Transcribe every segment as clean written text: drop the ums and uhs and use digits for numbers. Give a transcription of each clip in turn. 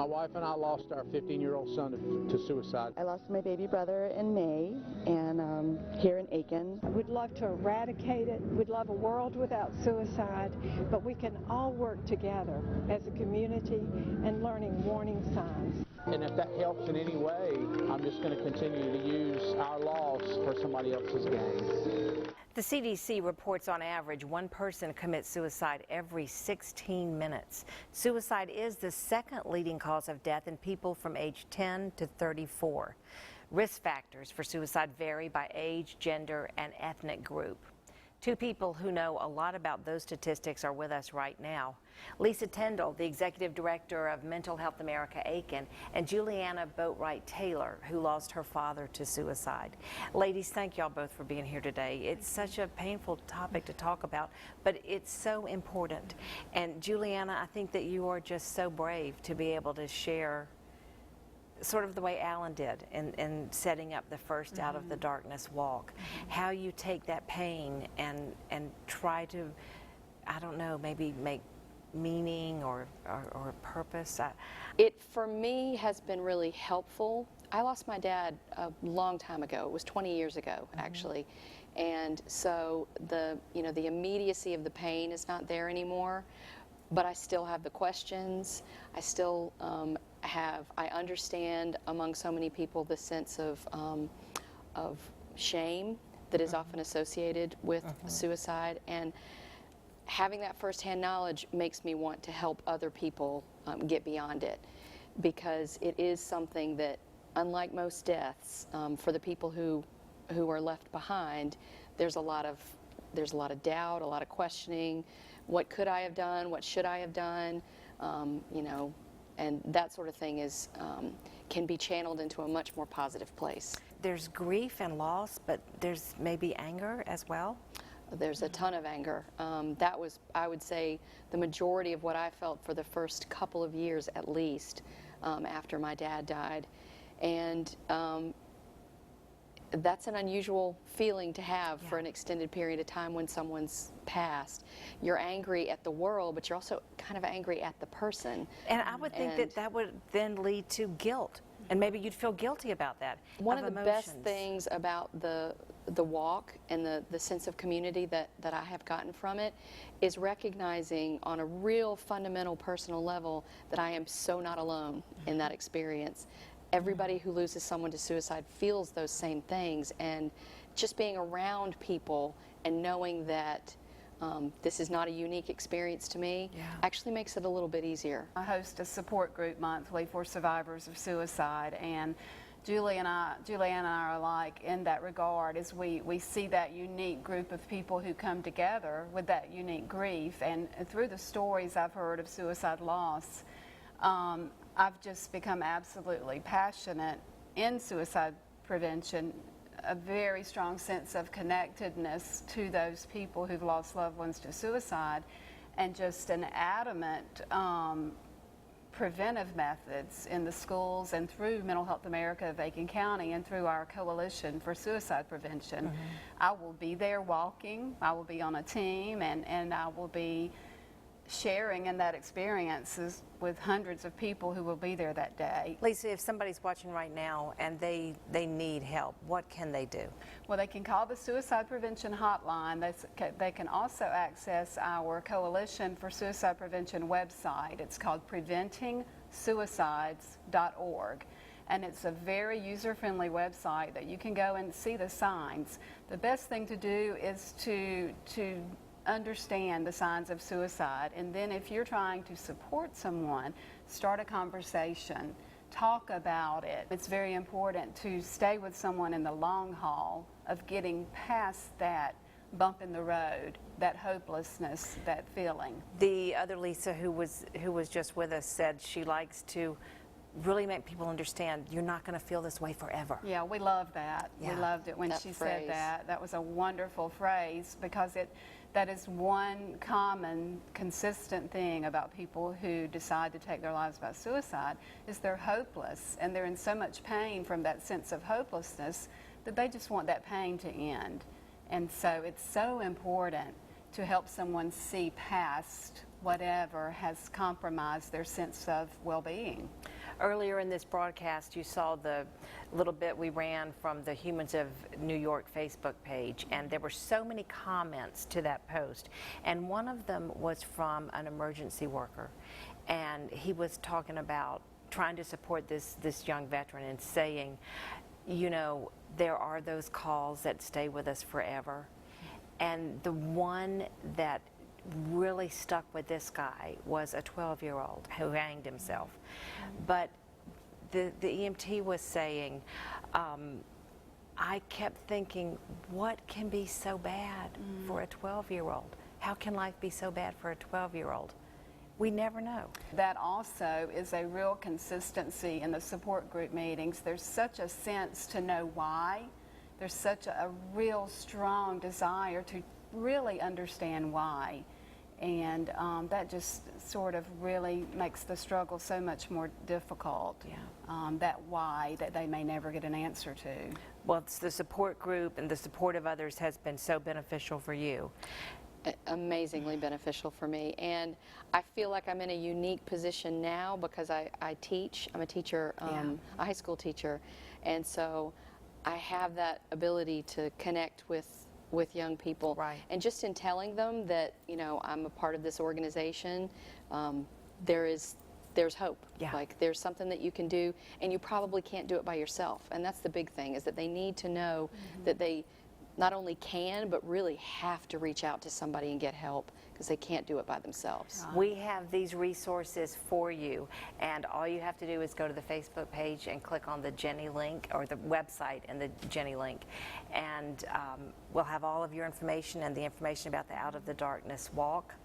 My wife and I lost our 15-year-old son to suicide. I lost my baby brother in May, and here in Aiken. We'd love to eradicate it. We'd love a world without suicide, but we can all work together as a community and learning warning signs. And if that helps in any way, I'm just going to continue to use our loss for somebody else's gain. The CDC reports on average one person commits suicide every 16 minutes. Suicide is the second leading cause of death in people from age 10 to 34. Risk factors for suicide vary by age, gender, and ethnic group. Two people who know a lot about those statistics are with us right now. Lisa Tyndall, the Executive Director of Mental Health America Aiken, and Juliana Boatwright-Taylor, who lost her father to suicide. Ladies, thank y'all both for being here today. It's such a painful topic to talk about, but it's so important. And Juliana, I think that you are just so brave to be able to share sort of the way Alan did in setting up the first Out of the Darkness walk. How you take that pain and try to, I don't know, maybe make meaning or purpose. It, for me, has been really helpful. I lost my dad a long time ago. It was 20 years ago, actually. And so the immediacy of the pain is not there anymore, but I still have the questions. I still I understand among so many people the sense of shame that is often associated with suicide, and having that firsthand knowledge makes me want to help other people get beyond it, because it is something that, unlike most deaths, for the people who are left behind, there's a lot of doubt, a lot of questioning. What could I have done? What should I have done? And that sort of thing is can be channeled into a much more positive place. There's grief and loss, but there's maybe anger as well? There's a ton of anger. That was, I would say, the majority of what I felt for the first couple of years at least after my dad died. And that's an unusual feeling to have for an extended period of time when someone's passed. You're angry at the world, but you're also kind of angry at the person. And I would think that would then lead to guilt, and maybe you'd feel guilty about that. One of the best things about the walk and the sense of community that I have gotten from it is recognizing on a real fundamental personal level that I am so not alone in that experience. Everybody who loses someone to suicide feels those same things, and just being around people and knowing that this is not a unique experience to me actually makes it a little bit easier. I host a support group monthly for survivors of suicide, and Juliana and I are alike in that regard, as we see that unique group of people who come together with that unique grief. And through the stories I've heard of suicide loss, I've just become absolutely passionate in suicide prevention, a very strong sense of connectedness to those people who've lost loved ones to suicide, and just an adamant preventive methods in the schools and through Mental Health America of Aiken County and through our Coalition for Suicide Prevention. I will be there walking, I will be on a team, and I will be sharing in that experiences with hundreds of people who will be there that day. Lisa, if somebody's watching right now and they need help, what can they do? Well, they can call the Suicide Prevention Hotline. They can also access our Coalition for Suicide Prevention website. It's called preventingsuicides.org. And it's a very user-friendly website that you can go and see the signs. The best thing to do is to understand the signs of suicide, and then if you're trying to support someone, start a conversation, talk about it. It's very important to stay with someone in the long haul of getting past that bump in the road, that hopelessness, that feeling. The other Lisa who was just with us said she likes to really make people understand you're not going to feel this way forever. Yeah, we love that. Yeah. We loved it when she said that. That was a wonderful phrase, because that is one common, consistent thing about people who decide to take their lives by suicide, is they're hopeless, and they're in so much pain from that sense of hopelessness that they just want that pain to end. And so it's so important to help someone see past whatever has compromised their sense of well-being. Earlier in this broadcast, you saw the little bit we ran from the Humans of New York Facebook page, and there were so many comments to that post. And one of them was from an emergency worker, and he was talking about trying to support this young veteran and saying, you know, there are those calls that stay with us forever. And the one that really stuck with this guy was a 12-year-old who hanged himself. But the EMT was saying, I kept thinking, what can be so bad for a 12-year-old? How can life be so bad for a 12-year-old? We never know. That also is a real consistency in the support group meetings. There's such a sense to know why. There's such a real strong desire to really understand why. And that just sort of really makes the struggle so much more difficult. Yeah. That why that they may never get an answer to. Well, it's the support group and the support of others has been so beneficial for you. Amazingly beneficial for me, and I feel like I'm in a unique position now because I teach. I'm a teacher, a high school teacher, and so I have that ability to connect with young people. Right. And just in telling them that, you know, I'm a part of this organization, there's hope. Yeah. Like there's something that you can do, and you probably can't do it by yourself. And that's the big thing, is that they need to know that they not only can, but really have to reach out to somebody and get help, because they can't do it by themselves. We have these resources for you, and all you have to do is go to the Facebook page and click on the Jennie link, or the website and the Jennie link, and we'll have all of your information and the information about the Out of the Darkness walk.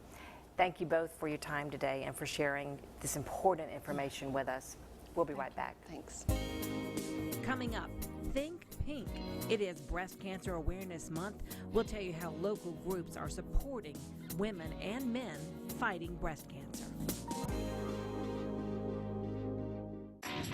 Thank you both for your time today and for sharing this important information with us. We'll be right back. Thanks. Coming up, Think Pink. It is Breast Cancer Awareness Month. We'll tell you how local groups are supporting women and men fighting breast cancer.